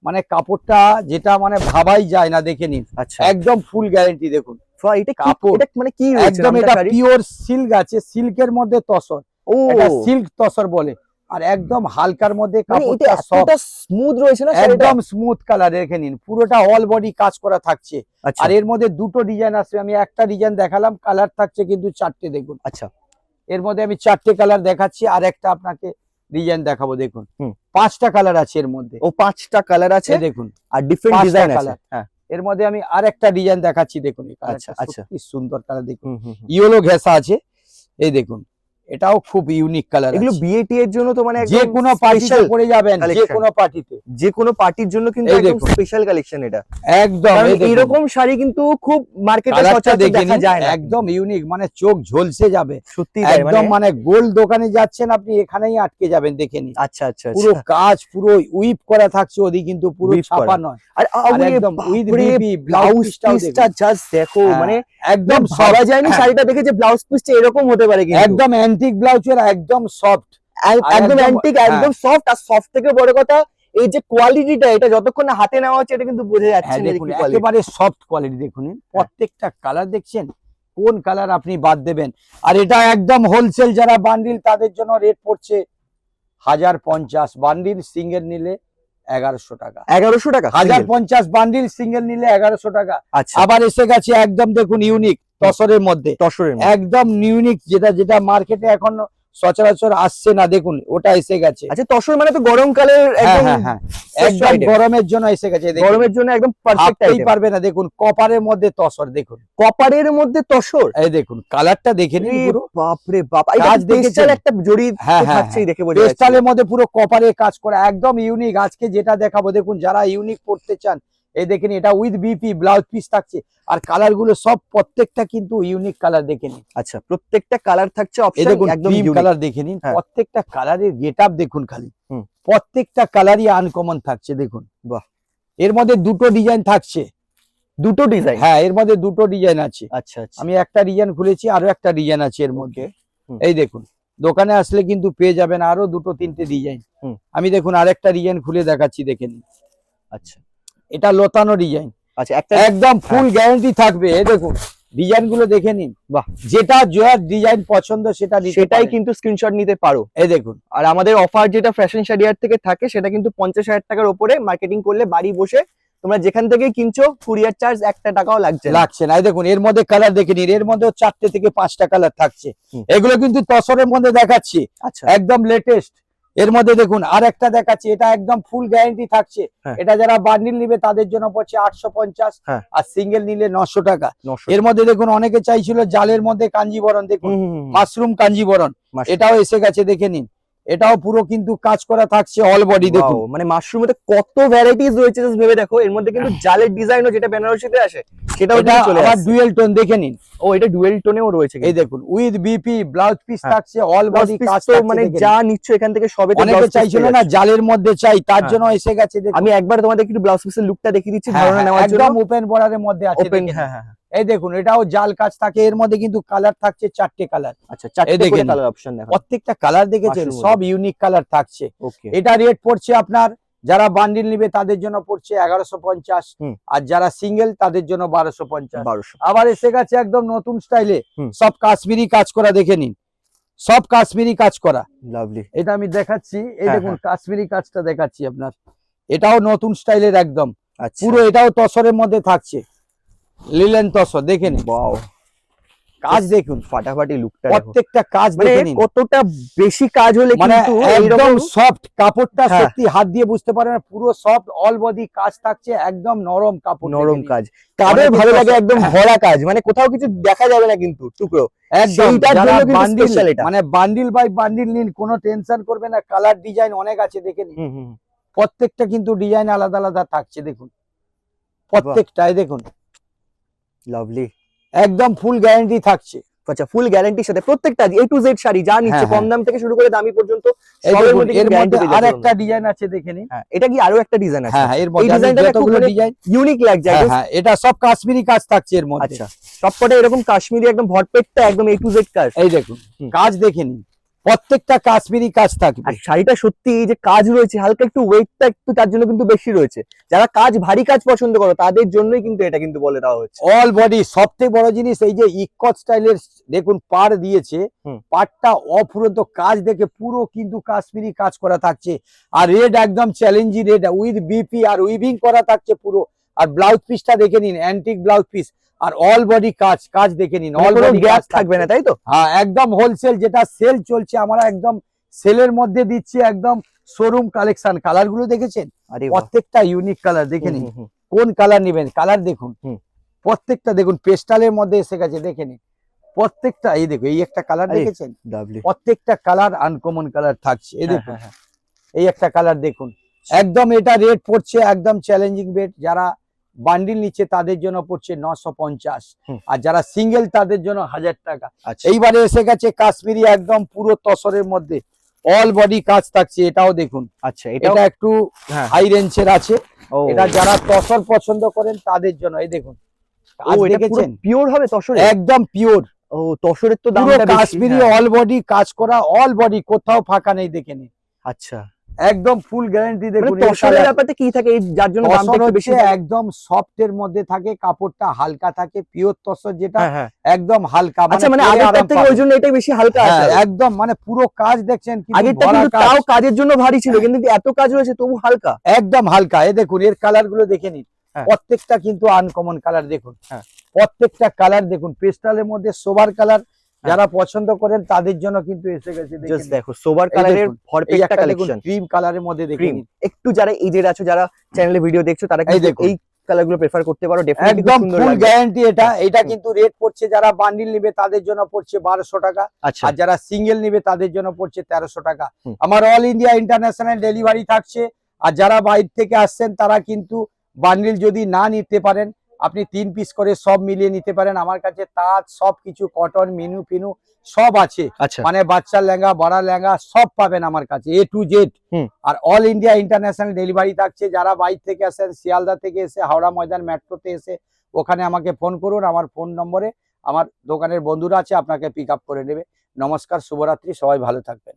মানে কাপড়টা যেটা মানে ভাবাই যায় না, দেখে নিন, আচ্ছা, একদম ফুল গ্যারান্টি। দেখুন এটা কি? কাপড় এটা মানে কি রয়েছে একদম, নামটা এটা শাড়ির? পিওর সিল্ক আছে, সিল্কের মধ্যে তসর, ও, এটা সিল্ক তসর বলে। আর একদম হালকার মধ্যে মানে এটা কাপড়টা সফট, এতটা স্মুথ রয়েছে না শাড়িটা? একদম স্মুথ কালার, দেখে নিন পুরোটা অল বডি কাজ করা থাকছে। আচ্ছা, আর এর মধ্যে দুটো ডিজাইন আসবে, আমি একটা ডিজাইন দেখালাম, কালার থাকছে কিন্তু 4টে। দেখুন আচ্ছা, এর মধ্যে আমি 4টে কালার দেখাচ্ছি, আর একটা আপনাকে ডিজাইন দেখাবো, দেখুন হুম। 5টা কালার আছে এর মধ্যে। ও 5টা কালার আছে, এই দেখুন আর ডিফারেন্ট 5টা ডিজাইন আছে। colour। হ্যাঁ, এর মধ্যে আমি আর একটা ডিজাইন দেখাচ্ছি, দেখুন এই আচ্ছা, কালারটা আচ্ছা। কি সুন্দর কালার, দেখুন হুম, হুম, হুম। ইয়েলো ঘেঁষা আছে। এই দেখুন, এটাও খুব ইউনিক কালার। এগুলো বিয়েটি এর জন্য তো মানে যে কোনো পার্টিতে পরে যাবেন, যে কোনো পার্টিতে, যে কোনো পার্টির জন্য কিন্তু একদম স্পেশাল কালেকশন এটা একদম। এইরকম শাড়ি কিন্তু খুব মার্কেটে সচরাচর দেখা যায় না, একদম ইউনিক, মানে চোখ ঝলসে যাবে সত্যি একদম। মানে গোল্ড দোকানে যাচ্ছেন আপনি, এখানেই আটকে যাবেন, দেখে নিন। আচ্ছা আচ্ছা, পুরো কাজ পুরো উইপ করা থাকছে, ওদিকে কিন্তু পুরো ছাপা নয়। আর একদম উইথ বিপি ব্লাউজ পিসটা জাস্ট দেখো, মানে একদম ভাবা যায়নি শাড়িটা দেখে যে ব্লাউজ পিসটা এরকম হতে পারে, কিন্তু একদম অ্যান্টিক ব্লাউজ, একদম সফট, একদম অ্যান্টিক, একদম সফট। আর সফট থেকে বড় কথা এই যে কোয়ালিটিটা, এটা যতক্ষণ না হাতে নেওয়া হচ্ছে এটা কিন্তু বোঝা যাচ্ছে না। দেখুন একেবারে সফট কোয়ালিটি, দেখুন প্রত্যেকটা কালার দেখছেন, কোন কালার আপনি বাদ দেবেন। আর এটা একদম হোলসেল, যারা বান্ডিল তাদের জন্য রেট পড়ছে 1050, বান্ডিল সিঙ্গেল নিলে 1100 টাকা। 1100 টাকা 1050 বান্ডিল সিঙ্গেল নিলে 1100 টাকা। আচ্ছা, আবার এসে গেছে একদম দেখুন ইউনিক তসরের মধ্যে, একদম ইউনিক, যেটা মার্কেটে এখন সচরাচর আসছে না, দেখুন ওটা এসে গেছে। আচ্ছা, তসর মানে তো গরমকালের একদম গরমের জন্য এসে গেছে, গরমের জন্য একদম পারফেক্ট আইটেম। পারবে না, দেখুন কপারের মধ্যে তসর, দেখুন কপারের মধ্যে তসর, এই দেখুন কালারটা দেখে নিন পুরো। বাপ রে বাপ, কাজ দেখেছেন একটা জড়ি থাকছেই, দেখে বোঝা যাচ্ছে পেস্টালের মধ্যে পুরো কপারে কাজ করা, একদম ইউনিক। আজকে যেটা দেখাবো দেখুন, যারা ইউনিক পড়তে চান এই দেখেন, এটা উইথ বিপি ব্লাউজ পিস থাকছে, আর কালার গুলো সব প্রত্যেকটা কিন্তু ইউনিক কালার, দেখে নিন। আচ্ছা, প্রত্যেকটা কালার থাকছে অপশন, একদম ইউনিক কালার দেখে নিন। প্রত্যেকটা কালারের গেটআপ দেখুন, খালি প্রত্যেকটা কালারই আনকমন থাকছে, দেখুন। বাহ, এর মধ্যে দুটো ডিজাইন থাকছে, দুটো ডিজাইন, এর মধ্যে দুটো ডিজাইন আছে। আচ্ছা, আমি একটা ডিজাইন খুলেছি, আরো একটা ডিজাইন আছে এর মধ্যে। এই দেখুন, দোকানে আসলে কিন্তু পেয়ে যাবেন আরো দুটো তিনটে ডিজাইন। আমি দেখুন আরেকটা ডিজাইন খুলে দেখাচ্ছি, দেখে নিন। আচ্ছা, এটা লতানো ডিজাইন। আচ্ছা, একদম ফুল গ্যারান্টি থাকবে। এই দেখুন ডিজাইন গুলো দেখে নিন। বাহ, যেটা ডিজাইন পছন্দ সেটাই কিন্তু স্ক্রিনশট নিতে পারো। এই দেখুন, আর আমাদের অফার যেটা ফ্যাশন শাড়ি হাট থেকে থাকে, সেটা কিন্তু 50,000 টাকার উপরে মার্কেটিং করলে বাড়ি বসে তোমরা যেখান থেকে কিনছো কুরিয়ার চার্জ 1 টাকাও লাগছে না। এই দেখুন এর মধ্যে কালার দেখে নিন, এর মধ্যে 4টে থেকে 5টা কালার থাকছে। এগুলো কিন্তু তসরের মধ্যে দেখাচ্ছি, আচ্ছা একদম লেটেস্ট। এর মধ্যে দেখুন আর একটা দেখাচ্ছি, এটা একদম ফুল গ্যারান্টি থাকছে। এটা যারা বান্ডিল নিবে তাদের জন্য পড়ছে 850, আর সিঙ্গেল নিলে 900 টাকা। এর মধ্যে দেখুন অনেকে চাইছিল জালের মধ্যে কাঞ্জিবরণ, দেখুন মাশরুম কাঞ্জিবরণ, এটাও এসে গেছে, দেখে নিন। এটাও পুরো কিন্তু কাজ করা থাকছে অল বডি, দেখুন। মানে মাশরুমের কত ভ্যারাইটিস রয়েছে, জাস্ট ভেবে দেখো। এর মধ্যে কিন্তু জালের ডিজাইনও যেটা বেনারসিতে আসে সেটাও চলে আসে। ডুয়েল টোন দেখে নিন। ও, এটা ডুয়েল টোনেও রয়েছে, এই দেখুন উইথ বিপি ব্লাউজ পিস থাকছে, অল বডি কাজ থাকছে। মানে যা নিচ্ছ এখান থেকে সবে তো অনেকে চাইছিল না জালের মধ্যে চাই, তার জন্য এসে গেছে। আমি একবার তোমাদের একটু ব্লাউজ পিসের লুকটা দেখিয়ে দিচ্ছি ধারণা নেওয়ার জন্য। একদম ওপেন বর্ডারের মধ্যে আছে, এই দেখুন এটাও জাল কাজ থাকে। এর মধ্যে কিন্তু কালার থাকছে 4টে কালার। আচ্ছা, 4টে করে কালার অপশন দেখো, প্রত্যেকটা কালার দেখেছেন, সব ইউনিক কালার থাকছে। এটা রেট পড়ছে আপনার, যারা বান্ডিল নিবে তাদের জন্য পড়ছে 1150, আর যারা সিঙ্গেল তাদের জন্য 1250। আবার এসে গেছে একদম নতুন স্টাইলে, সব কাশ্মীরি কাজ করা, দেখে নিন, সব কাশ্মীরি কাজ করা। লাভলি, এটা আমি দেখাচ্ছি, এই দেখুন কাশ্মীরি কাজটা দেখাচ্ছি আপনার। এটাও নতুন স্টাইলের একদম পুরো, এটাও তসরের মধ্যে থাকছে, লিলেন তসর, দেখে নিন। ওয়াও, কাজ দেখুন, ফাটাফাটি লুকটা, প্রত্যেকটা কাজ দেখে নিন। কতটা বেশি কাজ হলে কিন্তু একদম সফট কাপড়টা, সত্যি হাত দিয়ে বুঝতে পারবেন না, পুরো সফট অল বডি কাজ থাকছে, একদম নরম কাপড়, নরম কাজ। কাদের ভালো লাগে, একদম ভরা কাজ, মানে কোথাও কিছু দেখা যাবে না কিন্তু টুকরো। সেইটার জন্য কিন্তু স্পেশাল এটা, মানে বান্ডিল বাই বান্ডিল নিন, কোনো টেনশন করবে না। কালার ডিজাইন অনেক আছে, দেখে নিন। প্রত্যেকটা কিন্তু ডিজাইন আলাদা আলাদা থাকছে, দেখুন প্রত্যেকটাই, দেখুন লাভলি, একদম ফুল গ্যারান্টি থাকছে। আচ্ছা, ফুল গ্যারান্টির সাথে প্রত্যেকটা A to Z শাড়ি যা নিচ্ছে, কম দাম থেকে শুরু করে দামি পর্যন্ত সবের মধ্যে এর মধ্যে আরেকটা ডিজাইন আছে, দেখে নিন। এটা কি আরো একটা ডিজাইন আছে? হ্যাঁ, এর মধ্যে যতগুলো ডিজাইন ইউনিক লাগছে। হ্যাঁ, এটা সব কাশ্মীরি কাজ থাকছে এর মধ্যে। আচ্ছা, সবকটা এরকম কাশ্মীরি একদম ভরপেটটা, একদম A to Z কাজ। এই দেখুন কাজ দেখে নিন, প্রত্যেকটা কাশ্মীরি কাজ থাকবে। আর শাড়িটা সত্যি এই যে কাজ রয়েছে, হালকা একটু ওয়েটটা একটু তার জন্য কিন্তু বেশি রয়েছে। যারা কাজ ভারী কাজ পছন্দ করো তাদের জন্যই কিন্তু এটা কিন্তু বলে দেওয়া হচ্ছে। অল বডি সবথেকে বড় জিনিস, এই যে ইকট স্টাইলের দেখুন পাড় দিয়েছে, পাড়টা অফুরন্ত কাজ দেখে পুরো কিন্তু কাশ্মীরি কাজ করা থাকছে। আর রেড একদম চ্যালেঞ্জি রেড উইথ বিপি আর উইভিং করা থাকছে পুরো। আর ব্লাউজ পিসটা দেখে নিন, অ্যান্টিক ব্লাউজ পিস, আর অল বডি কাজ, কাজ দেখে নিন, অল বডি গ্যাপ থাকবে না, তাই তো? হ্যাঁ, একদম হোলসেল, যেটা সেল চলছে আমরা একদম সেলের মধ্যে দিচ্ছি, একদম শোরুম কালেকশন। কালার গুলো দেখেছেন, প্রত্যেকটা ইউনিক কালার, দেখে নিন কোন কালার নেবেন। কালার দেখুন, প্রত্যেকটা দেখুন পেস্টালের মধ্যে এসে গেছে, দেখে নিন প্রত্যেকটা এই দেখো, এই একটা কালার আরে, দেখেছেন, লাভলি। প্রত্যেকটা কালার আনকমন কালার থাকছে। এই দেখুন, হ্যাঁ। এই একটা কালার দেখুন, একদম এটা রেট পড়ছে একদম চ্যালেঞ্জিং রেট। যারা বান্ডিল নিচ্ছে তাদের জন্য পড়ছে 950, হুম। আর যারা সিঙ্গেল তাদের জন্য 1000 টাকা। আচ্ছা, এইবারে এসে গেছে কাশ্মীরি একদম পুরো তসরের মধ্যে অল বডি কাজ থাকছে, এটাও দেখুন। আচ্ছা, এটাও এটা একটু হ্যাঁ। হাই রেঞ্জের আছে, ও, এটা যারা তসর পছন্দ করেন তাদের জন্য। এই দেখুন, ও, কাজ এটা পুরো দেখেছেন, পিওর হবে তসরে? একদম পিওর। ও, তসরের তো পুরো দামটা বেশি। কাশ্মীরি হ্যাঁ। অল বডি কাজ করা, অল বডি কোথাও ফাঁকা নেই, দেখে নিন, আচ্ছা, একদম ফুল গ্যারান্টি। মানে দেখুন তসরের ব্যাপারটা কি থাকে এই যার জন্য দামটা তসর একটু বেশি হচ্ছে থাকে? একদম সফটের মধ্যে থাকে, কাপড়টা হালকা থাকে, পিওর তসর যেটা হ্যাঁ। একদম হালকা। আচ্ছা, মানে পরে আগেরটার আরাম থেকে পাবেন। ওই জন্য এটাই বেশি হালকা হ্যাঁ, আছে। একদম মানে পুরো কাজ দেখছেন, কিন্তু আগেরটা ভরা কিন্তু কাজ। তাও কাজের জন্য ভারী ছিল, কিন্তু এত কাজ রয়েছে তবু হালকা। একদম হালকা। এই দেখুন, এর কালার গুলো দেখে নিন, হ্যাঁ। প্রত্যেকটা কিন্তু আনকমন কালার। দেখুন, হ্যাঁ। প্রত্যেকটা কালার দেখুন, পেস্টালের মধ্যে সোবার কালার যারা পছন্দ করেন তাদের জন্য কিন্তু এসে গেছে। জাস্ট দেখো, সোবার কালারের ভরপেটা কালেকশন। ক্রিম কালারের মধ্যে দেখে ক্রিম, নিন। একটু যারা এজেড আছো, যারা চ্যানেলে ভিডিও দেখছো, তারা কিন্তু দেখুন। এই কালার গুলো প্রেফার করতে পারো। ডেফিনেটলি খুব একদম সুন্দর ফুল লাগবে। গ্যারান্টি এটা। এটা কিন্তু রেট পড়ছে, যারা বান্ডিল নেবে তাদের জন্য পড়ছে 1200 টাকা, আচ্ছা, আর যারা সিঙ্গেল নেবে তাদের জন্য পড়ছে 1300 টাকা। হুম। আমার অল ইন্ডিয়া ইন্টারন্যাশনাল ডেলিভারি থাকছে। আর যারা বাইরে থেকে আসছেন তারা কিন্তু বান্ডিল যদি না নিতে পারেন, আপনি 3 পিস করে সব মিলিয়ে নিতে পারেন। আমার কাছে তাঁত সব কিছু, কটন, মিনু ফিনু সব আছে। আচ্ছা, মানে বাচ্চার লেহেঙ্গা, বড়া লেহেঙ্গা সব পাবেন আমার কাছে, A to Z। হুম। আর অল ইন্ডিয়া ইন্টারন্যাশনাল ডেলিভারি থাকছে। যারা বাইরে থেকে আসেন, শিয়ালদা থেকে এসে, হাওড়া ময়দান মেট্রোতে এসে ওখানে আমাকে ফোন করুন, আমার ফোন নম্বরে আমার দোকানের বন্ধুরা আছে, আপনাকে পিক আপ করে নেবে। নমস্কার, শুভরাত্রি, সবাই ভালো থাকবেন।